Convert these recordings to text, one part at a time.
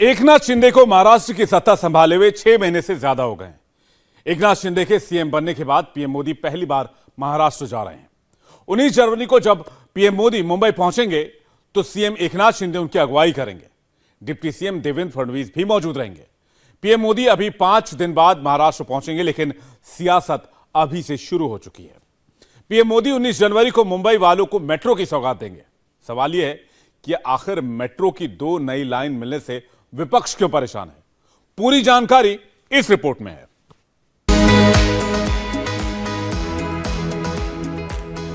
एकनाथ शिंदे को महाराष्ट्र की सत्ता संभाले हुए 6 महीने से ज्यादा हो गए हैं। एकनाथ शिंदे के सीएम बनने के बाद पीएम मोदी पहली बार महाराष्ट्र जा रहे हैं। 19 जनवरी को जब पीएम मोदी मुंबई पहुंचेंगे तो सीएम एकनाथ शिंदे उनकी अगुवाई करेंगे। डिप्टी सीएम देवेंद्र फडणवीस भी मौजूद रहेंगे। पीएम मोदी अभी 5 दिन बाद महाराष्ट्र पहुंचेंगे, लेकिन सियासत अभी से शुरू हो चुकी है। पीएम मोदी 19 जनवरी को मुंबई वालों को मेट्रो की सौगात देंगे। सवाल यह है कि आखिर मेट्रो की 2 नई लाइन मिलने से विपक्ष क्यों परेशान है? पूरी जानकारी इस रिपोर्ट में है।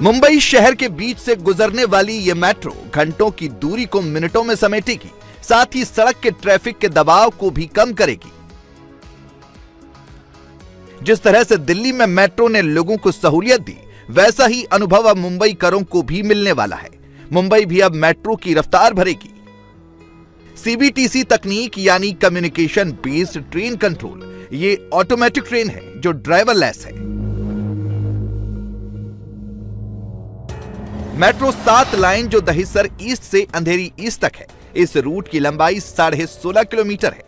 मुंबई शहर के बीच से गुजरने वाली ये मेट्रो घंटों की दूरी को मिनटों में समेटेगी, साथ ही सड़क के ट्रैफिक के दबाव को भी कम करेगी। जिस तरह से दिल्ली में मेट्रो ने लोगों को सहूलियत दी, वैसा ही अनुभव अब मुंबई करों को भी मिलने वाला है। मुंबई भी अब मेट्रो की रफ्तार भरेगी। सीबीटीसी तकनीक यानी कम्युनिकेशन बेस्ड ट्रेन कंट्रोल, ये ऑटोमेटिक ट्रेन है जो ड्राइवरलेस है। मेट्रो 7 लाइन जो दहिसर ईस्ट से अंधेरी ईस्ट तक है। इस रूट की लंबाई 16.5 किलोमीटर है।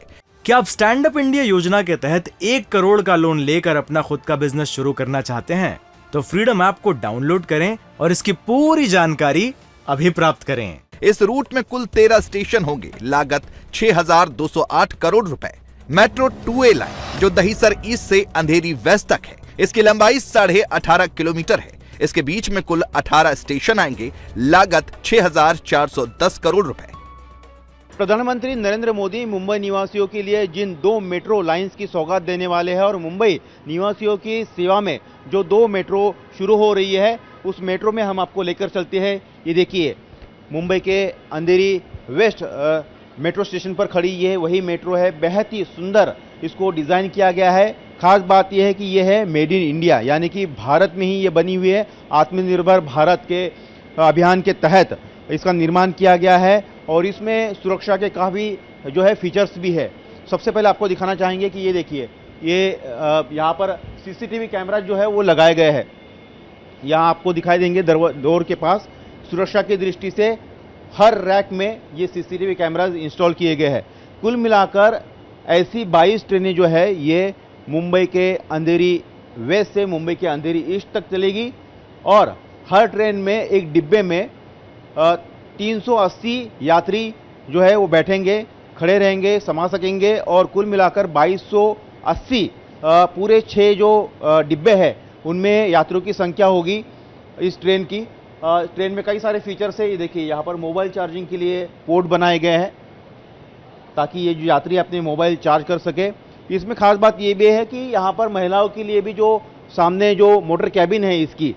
क्या आप स्टैंड अप इंडिया योजना के तहत 1 करोड़ का लोन लेकर अपना खुद का बिजनेस शुरू करना चाहते हैं? तो फ्रीडम ऐप को डाउनलोड करें और इसकी पूरी जानकारी अभी प्राप्त करें। इस रूट में कुल 13 स्टेशन होंगे, लागत 6,208 करोड़ रुपए। मेट्रो 2A लाइन जो दहिसर ईस्ट से अंधेरी वेस्ट तक है, इसकी लंबाई 18.5 किलोमीटर है। इसके बीच में कुल 18 स्टेशन आएंगे, लागत 6,410 करोड़ रुपए। प्रधानमंत्री नरेंद्र मोदी मुंबई निवासियों के लिए जिन 2 मेट्रो लाइंस की सौगात देने वाले हैं और मुंबई निवासियों की सेवा में जो 2 मेट्रो शुरू हो रही है, उस मेट्रो में हम आपको लेकर चलते हैं। ये देखिए, मुंबई के अंधेरी वेस्ट मेट्रो स्टेशन पर खड़ी ये वही मेट्रो है। बेहद ही सुंदर इसको डिज़ाइन किया गया है। खास बात यह है कि यह है मेड इन इंडिया, यानी कि भारत में ही ये बनी हुई है। आत्मनिर्भर भारत के अभियान के तहत इसका निर्माण किया गया है और इसमें सुरक्षा के काफ़ी जो है फीचर्स भी है। सबसे पहले आपको दिखाना चाहेंगे कि ये देखिए, ये यहाँ पर सीसीटीवी कैमरा जो है वो लगाए गए हैं। यहाँ आपको दिखाई देंगे डोर के पास। सुरक्षा की दृष्टि से हर रैक में ये सीसीटीवी कैमराज इंस्टॉल किए गए हैं। कुल मिलाकर ऐसी 22 ट्रेनें जो है ये मुंबई के अंधेरी वेस्ट से मुंबई के अंधेरी ईस्ट तक चलेगी और हर ट्रेन में एक डिब्बे में 380 यात्री जो है वो बैठेंगे, खड़े रहेंगे, समा सकेंगे और कुल मिलाकर 2280 पूरे 6 जो डिब्बे हैं उनमें यात्रियों की संख्या होगी इस ट्रेन की। ट्रेन में कई सारे फीचर्स है। ये देखिए, यहाँ पर मोबाइल चार्जिंग के लिए पोर्ट बनाए गए हैं ताकि ये जो यात्री अपने मोबाइल चार्ज कर सके। इसमें खास बात ये भी है कि यहाँ पर महिलाओं के लिए भी जो सामने जो मोटर कैबिन है इसकी,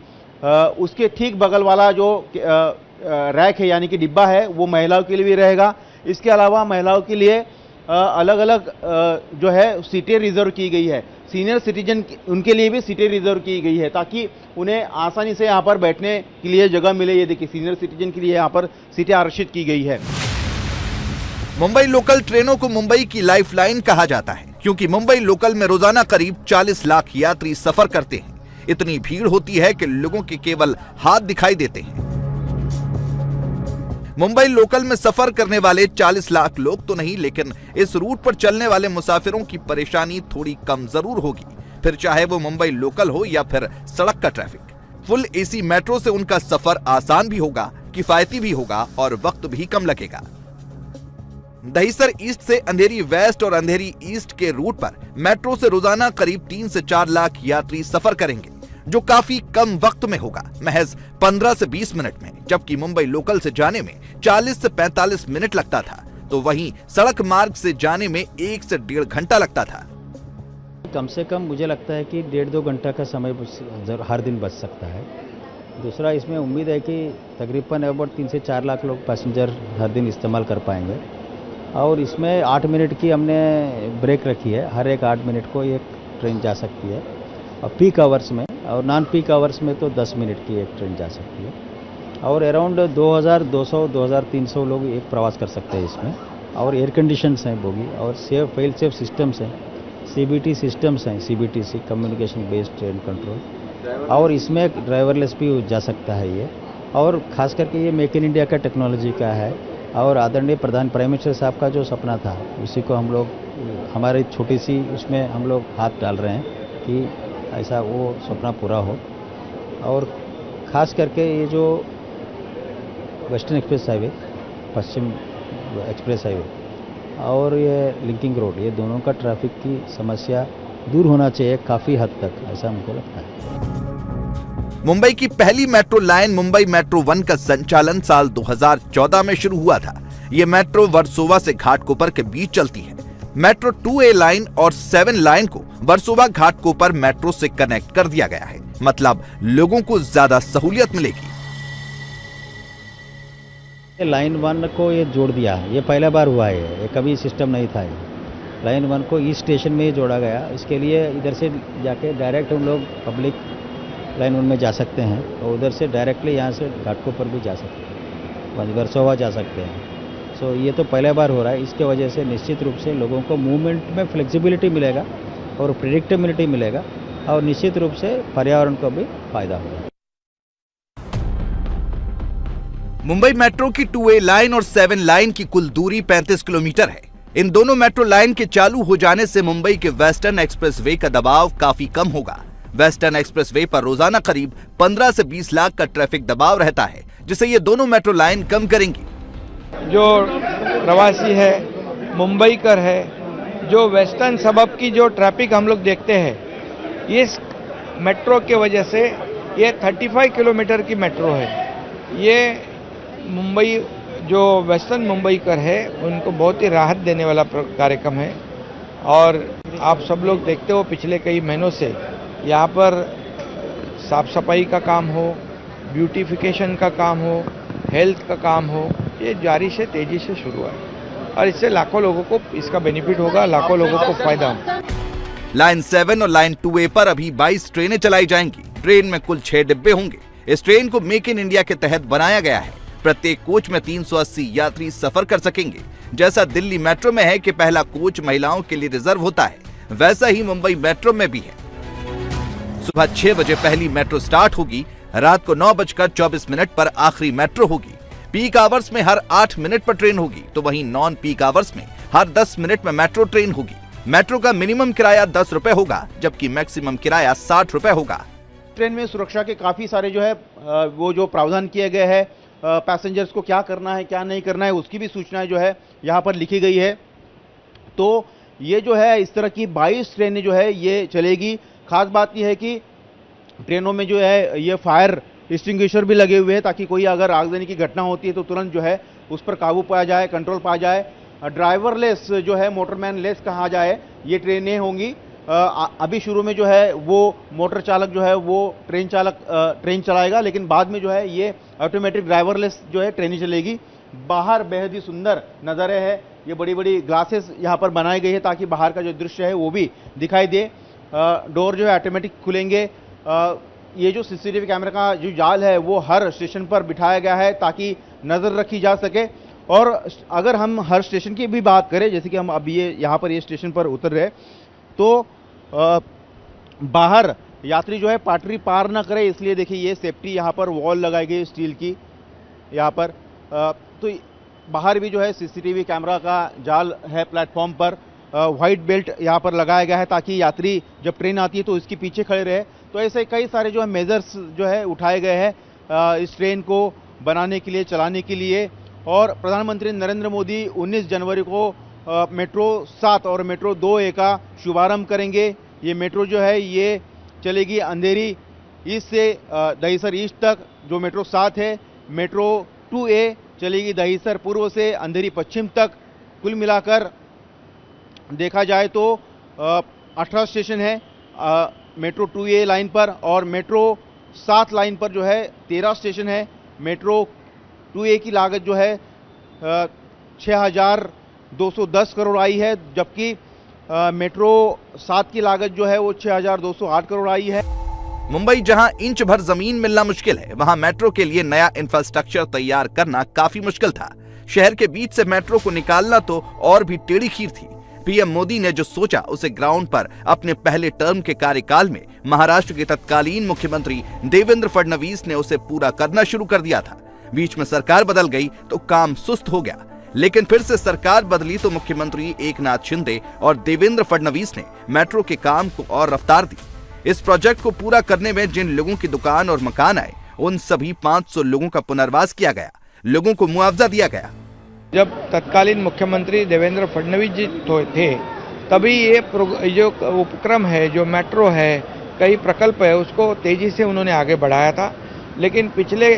उसके ठीक बगल वाला जो रैक है यानी कि डिब्बा है वो महिलाओं के लिए भी रहेगा। इसके अलावा महिलाओं के लिए अलग अलग जो है सीटें रिजर्व की गई है। सीनियर सिटीजन उनके लिए भी सीटें रिजर्व की गई है ताकि उन्हें आसानी से यहाँ पर बैठने के लिए जगह मिले। ये देखिए, सीनियर सिटीजन के लिए यहाँ पर सीटें आरक्षित की गई है। मुंबई लोकल ट्रेनों को मुंबई की लाइफलाइन कहा जाता है क्योंकि मुंबई लोकल में रोजाना करीब 40 लाख यात्री सफर करते हैं। इतनी भीड़ होती है कि लोगों के केवल हाथ दिखाई देते हैं। मुंबई लोकल में सफर करने वाले 40 लाख लोग तो नहीं, लेकिन इस रूट पर चलने वाले मुसाफिरों की परेशानी थोड़ी कम जरूर होगी, फिर चाहे वो मुंबई लोकल हो या फिर सड़क का ट्रैफिक। फुल एसी मेट्रो से उनका सफर आसान भी होगा, किफायती भी होगा और वक्त भी कम लगेगा। दहिसर ईस्ट से अंधेरी वेस्ट और अंधेरी ईस्ट के रूट पर मेट्रो से रोजाना करीब 3 से 4 लाख यात्री सफर करेंगे, जो काफी कम वक्त में होगा, महज 15 से 20 मिनट में। जबकि मुंबई लोकल से जाने में 40 से 45 मिनट लगता था, तो वहीं सड़क मार्ग से जाने में 1 से 1.5 घंटा लगता था। कम से कम मुझे लगता है कि 1.5-2 घंटा का समय हर दिन बच सकता है। दूसरा, इसमें उम्मीद है कि तकरीबन अबाउट 3 से 4 लाख लोग पैसेंजर हर दिन इस्तेमाल कर पाएंगे और इसमें 8 मिनट की हमने ब्रेक रखी है। हर एक 8 मिनट को एक ट्रेन जा सकती है और पीक आवर्स में और नॉन पीक आवर्स में तो 10 मिनट की एक ट्रेन जा सकती है और अराउंड 2200-2300 लोग एक प्रवास कर सकते हैं इसमें। और एयर कंडीशंस हैं बोगी और फेल सेफ सिस्टम्स हैं, सीबीटी सिस्टम्स हैं, सीबीटीसी कम्युनिकेशन बेस्ड ट्रेन कंट्रोल, और इसमें ड्राइवरलेस भी जा सकता है ये। और खास करके ये मेक इन इंडिया का टेक्नोलॉजी का है और आदरणीय प्राइम मिनिस्टर साहब का जो सपना था उसी को हम लोग हमारी छोटी सी उसमें हम लोग हाथ डाल रहे हैं कि ऐसा वो सपना पूरा हो। और ख़ास करके ये जो वेस्टर्न एक्सप्रेस हाईवे, पश्चिम एक्सप्रेस हाईवे और ये लिंकिंग रोड, ये दोनों का ट्रैफिक की समस्या दूर होना चाहिए काफ़ी हद तक, ऐसा हमको लगता है। मुंबई की पहली मेट्रो लाइन मुंबई मेट्रो 1 का संचालन साल 2014 में शुरू हुआ था। ये मेट्रो वर्सोवा से घाटकोपर के बीच चलती है। मेट्रो 2A लाइन और 7 लाइन को वर्सोवा घाटकोपर मेट्रो से कनेक्ट कर दिया गया है, मतलब लोगों को ज्यादा सहूलियत मिलेगी। लाइन 1 को ये जोड़ दिया, ये पहला बार हुआ है, ये कभी सिस्टम नहीं था। ये लाइन 1 को इस स्टेशन में ही जोड़ा गया। इसके लिए इधर से जाके डायरेक्ट हम लोग पब्लिक लाइन 1 में जा सकते हैं और उधर से डायरेक्टली यहाँ से घाटकोपर भी जा सकते हैं, वर्सोवा जा सकते हैं। सो ये तो पहला बार हो रहा है। इसके वजह से निश्चित रूप से लोगों को मूवमेंट में फ्लेक्सिबिलिटी मिलेगा और प्रेडिक्टेबिलिटी मिलेगा और निश्चित रूप से पर्यावरण को भी फायदा होगा। मुंबई मेट्रो की 2A लाइन और 7 लाइन की कुल दूरी 35 किलोमीटर है। इन दोनों मेट्रो लाइन के चालू हो जाने से मुंबई के वेस्टर्न एक्सप्रेसवे का दबाव काफी कम होगा। वेस्टर्न एक्सप्रेसवे पर रोजाना करीब 15 से 20 लाख का ट्रैफिक दबाव रहता है, जिसे ये दोनों मेट्रो लाइन कम करेंगी। जो प्रवासी है, मुंबईकर है, जो वेस्टर्न सबब की जो ट्रैफिक हम लोग देखते हैं, इस मेट्रो के वजह से ये 35 किलोमीटर की मेट्रो है। ये मुंबई जो वेस्टर्न मुंबईकर है उनको बहुत ही राहत देने वाला कार्यक्रम है। और आप सब लोग देखते हो पिछले कई महीनों से यहाँ पर साफ सफाई का काम हो, ब्यूटिफिकेशन का काम हो, हेल्थ का काम हो, ये जारी से तेजी से शुरू है और इससे लाखों लोगों को इसका बेनिफिट होगा, लाखों लोगों को फायदा होगा। लाइन 7 और लाइन 2A पर अभी 22 ट्रेनें चलाई जाएंगी। ट्रेन में कुल 6 डिब्बे होंगे। इस ट्रेन को मेक इन इंडिया के तहत बनाया गया है। प्रत्येक कोच में 380 यात्री सफर कर सकेंगे। जैसा दिल्ली मेट्रो में है कि पहला कोच महिलाओं के लिए रिजर्व होता है, वैसा ही मुंबई मेट्रो में भी है। सुबह 6 बजे पहली मेट्रो स्टार्ट होगी। रात को 9:24 पर आखिरी मेट्रो होगी। पीक आवर्स में हर 8 मिनट पर ट्रेन होगी, तो वहीं नॉन पीक आवर्स में हर 10 मिनट में मेट्रो ट्रेन होगी। मेट्रो का मिनिमम किराया 10 रुपए होगा, जबकि मैक्सिमम किराया 60 रुपए होगा। ट्रेन में सुरक्षा के काफ़ी सारे जो है वो जो प्रावधान किए गए हैं, पैसेंजर्स को क्या करना है क्या नहीं करना है उसकी भी सूचनाएं जो है यहाँ पर लिखी गई है। तो ये जो है इस तरह की 22 ट्रेनें जो है ये चलेगी। खास बात यह है कि ट्रेनों में जो है ये फायर एक्सटिंग्विशर भी लगे हुए हैं, ताकि कोई अगर आगजनी की घटना होती है तो तुरंत जो है उस पर काबू पाया जाए, कंट्रोल पाया जाए। ड्राइवरलेस जो है, मोटरमैन लेस कहा जाए, ये ट्रेनें होंगी। अभी शुरू में जो है वो मोटर चालक जो है वो ट्रेन चलाएगा, लेकिन बाद में जो है ये ऑटोमेटिक ड्राइवरलेस जो है ट्रेनें चलेगी। बाहर बेहद ही सुंदर नज़ारे है। ये बड़ी बड़ी ग्लासेस यहाँ पर बनाई गई है ताकि बाहर का जो दृश्य है वो भी दिखाई दे। डोर जो है ऑटोमेटिक खुलेंगे। ये जो सीसीटीवी कैमरा का जो जाल है वो हर स्टेशन पर बिठाया गया है ताकि नज़र रखी जा सके। और अगर हम हर स्टेशन की भी बात करें, जैसे कि हम अभी यहाँ पर ये स्टेशन पर उतर रहे, तो बाहर यात्री जो है पटरी पार ना करे, इसलिए देखिए ये सेफ्टी यहाँ पर वॉल लगाई गई स्टील की यहाँ पर। तो बाहर भी जो है सीसीटीवी कैमरा का जाल है प्लेटफॉर्म पर। वाइट बेल्ट यहाँ पर लगाया गया है ताकि यात्री जब ट्रेन आती है तो इसके पीछे खड़े रहे। तो ऐसे कई सारे जो है मेजर्स जो है उठाए गए हैं इस ट्रेन को बनाने के लिए, चलाने के लिए। और प्रधानमंत्री नरेंद्र मोदी 19 जनवरी को मेट्रो 7 और मेट्रो 2A का शुभारंभ करेंगे। ये मेट्रो जो है ये चलेगी अंधेरी ईस्ट से दहीसर ईस्ट तक, जो मेट्रो 7 है। मेट्रो 2A चलेगी दहीसर पूर्व से अंधेरी पश्चिम तक। कुल मिलाकर देखा जाए तो 18 स्टेशन है मेट्रो 2A लाइन पर, और मेट्रो 7 लाइन पर जो है 13 स्टेशन है। मेट्रो 2A की लागत जो है 6,210 करोड़ आई है, जबकि मेट्रो 7 की लागत जो है वो 6,208 करोड़ आई है। मुंबई जहां इंच भर जमीन मिलना मुश्किल है, वहां मेट्रो के लिए नया इंफ्रास्ट्रक्चर तैयार करना काफी मुश्किल था। शहर के बीच से मेट्रो को निकालना तो और भी टेढ़ी खीर थी। पीएम मोदी ने जो सोचा उसे ग्राउंड पर अपने पहले टर्म के कार्यकाल में महाराष्ट्र के तत्कालीन मुख्यमंत्री देवेंद्र फडणवीस ने उसे पूरा करना शुरू कर दिया था। बीच में सरकार बदल गई तो काम सुस्त हो गया, लेकिन फिर से सरकार बदली तो मुख्यमंत्री एकनाथ शिंदे और देवेंद्र फडणवीस ने मेट्रो के काम को और रफ्तार दी। इस प्रोजेक्ट को पूरा करने में जिन लोगों की दुकान और मकान आए, उन सभी 500 लोगों का पुनर्वास किया गया, लोगों को मुआवजा दिया गया। जब तत्कालीन मुख्यमंत्री देवेंद्र फडणवीस जी थे, तभी ये जो उपक्रम है, जो मेट्रो है, कई प्रकल्प है, उसको तेजी से उन्होंने आगे बढ़ाया था। लेकिन पिछले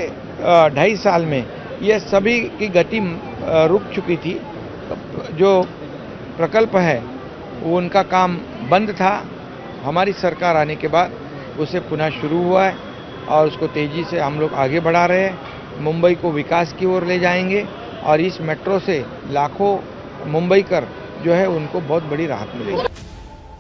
2.5 साल में ये सभी की गति रुक चुकी थी। जो प्रकल्प है वो उनका काम बंद था। हमारी सरकार आने के बाद उसे पुनः शुरू हुआ है और उसको तेजी से हम लोग आगे बढ़ा रहे हैं। मुंबई को विकास की ओर ले जाएंगे और इस मेट्रो से लाखों मुंबईकर जो है उनको बहुत बड़ी राहत मिलेगी।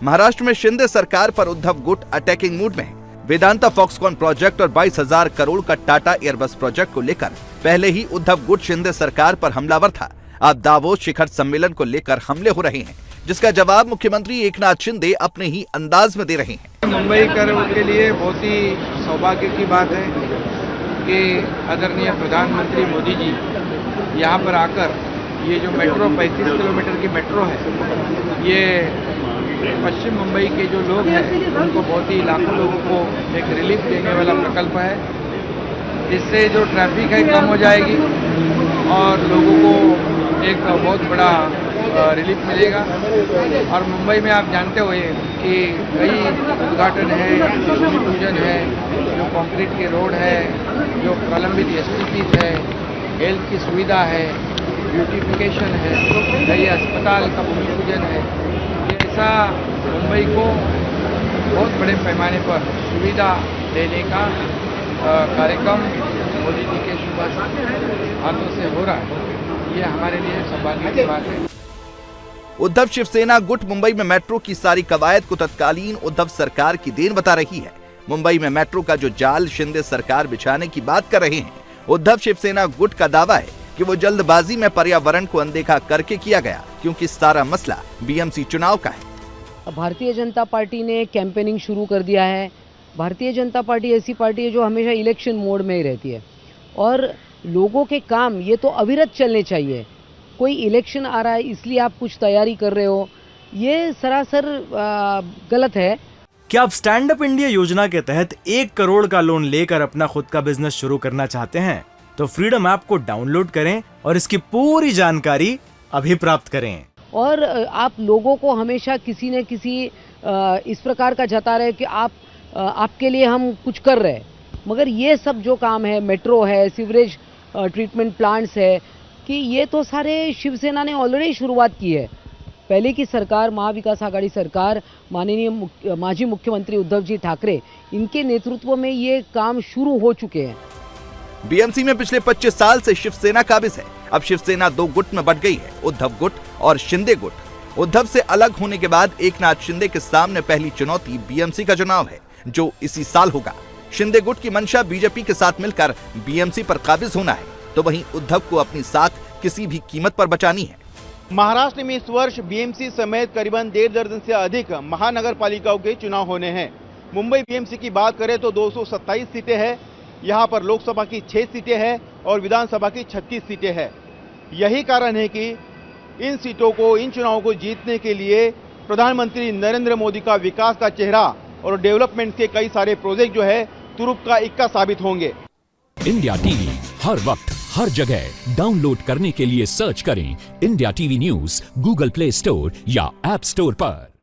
महाराष्ट्र में शिंदे सरकार पर उद्धव गुट अटैकिंग मूड में है। वेदांता फॉक्सकॉन प्रोजेक्ट और 22,000 करोड़ का टाटा एयरबस प्रोजेक्ट को लेकर पहले ही उद्धव गुट शिंदे सरकार पर हमलावर था। अब दावोस शिखर सम्मेलन को लेकर हमले हो रहे हैं, जिसका जवाब मुख्यमंत्री एकनाथ शिंदे अपने ही अंदाज में दे रहे हैं। मुंबईकरों के लिए बहुत ही सौभाग्य की बात है कि आदरणीय प्रधानमंत्री मोदी जी यहाँ पर आकर ये जो मेट्रो 35 किलोमीटर की मेट्रो है, ये पश्चिम मुंबई के जो लोग हैं उनको बहुत ही लाखों लोगों को एक रिलीफ देने वाला प्रकल्प है। इससे जो ट्रैफिक है कम हो जाएगी और लोगों को एक बहुत बड़ा रिलीफ मिलेगा। और मुंबई में आप जानते हुए कि कई उद्घाटन है, भूमि पूजन है, जो कंक्रीट के रोड है, जो प्रलंबित एसटीपीज है, हेल्थ की सुविधा है, ब्यूटिफिकेशन है, कई अस्पताल का भूमि पूजन है। ऐसा मुंबई को बहुत बड़े पैमाने पर सुविधा देने का कार्यक्रम मोदी जी के शुभ हाथों से हो रहा है। ये हमारे लिए सौभाग्य की बात है। उद्धव शिवसेना गुट मुंबई में मेट्रो की सारी कवायद को तत्कालीन उद्धव सरकार की देन बता रही है। मुंबई में मेट्रो का जो जाल शिंदे सरकार बिछाने की बात कर रहे हैं, उद्धव शिवसेना गुट का दावा है कि वो जल्दबाजी में पर्यावरण को अनदेखा करके किया गया, क्योंकि सारा मसला बीएमसी चुनाव का है। भारतीय जनता पार्टी ने कैंपेनिंग शुरू कर दिया है। भारतीय जनता पार्टी ऐसी पार्टी है जो हमेशा इलेक्शन मोड में ही रहती है और लोगों के काम ये तो अविरत चलने चाहिए। कोई इलेक्शन आ रहा है इसलिए आप कुछ तैयारी कर रहे हो, ये सरासर गलत है। क्या आप स्टैंड अप इंडिया योजना के तहत 1 करोड़ का लोन लेकर अपना खुद का बिजनेस शुरू करना चाहते हैं? तो फ्रीडम ऐप को डाउनलोड करें और इसकी पूरी जानकारी अभी प्राप्त करें। और आप लोगों को हमेशा किसी न किसी इस प्रकार का जता रहे कि आपके लिए हम कुछ कर रहे हैं, मगर ये सब जो काम है, मेट्रो है, सीवरेज ट्रीटमेंट प्लांट्स है, कि ये तो सारे शिवसेना ने ऑलरेडी शुरुआत की है। पहले की सरकार, महाविकास आघाड़ी सरकार, माननीय माजी मुख्यमंत्री उद्धव जी ठाकरे, इनके नेतृत्व में ये काम शुरू हो चुके हैं। बीएमसी में पिछले 25 साल से शिवसेना काबिज है। अब शिवसेना 2 गुट में बंट गई है, उद्धव गुट और शिंदे गुट। उद्धव से अलग होने के बाद एकनाथ शिंदे के सामने पहली चुनौती बीएमसी का चुनाव है, जो इसी साल होगा। शिंदे गुट की मंशा बीजेपी के साथ मिलकर बीएमसी पर काबिज होना है, तो वहीं उद्धव को अपनी साख किसी भी कीमत पर बचानी है। महाराष्ट्र में इस वर्ष बीएमसी समेत करीबन 1.5 दर्जन से अधिक महानगर पालिकाओं के चुनाव होने हैं। मुंबई बीएमसी की बात करें तो 227 सीटें हैं। यहाँ पर लोकसभा की 6 सीटें हैं और विधानसभा की 36 सीटें हैं। यही कारण है कि इन सीटों को, इन चुनावों को जीतने के लिए प्रधानमंत्री नरेंद्र मोदी का विकास का चेहरा और डेवलपमेंट के कई सारे प्रोजेक्ट जो है तुरुप का इक्का साबित होंगे। इंडिया टीवी हर वक्त हर जगह डाउनलोड करने के लिए सर्च करें India TV news Google play store या ऐप स्टोर पर।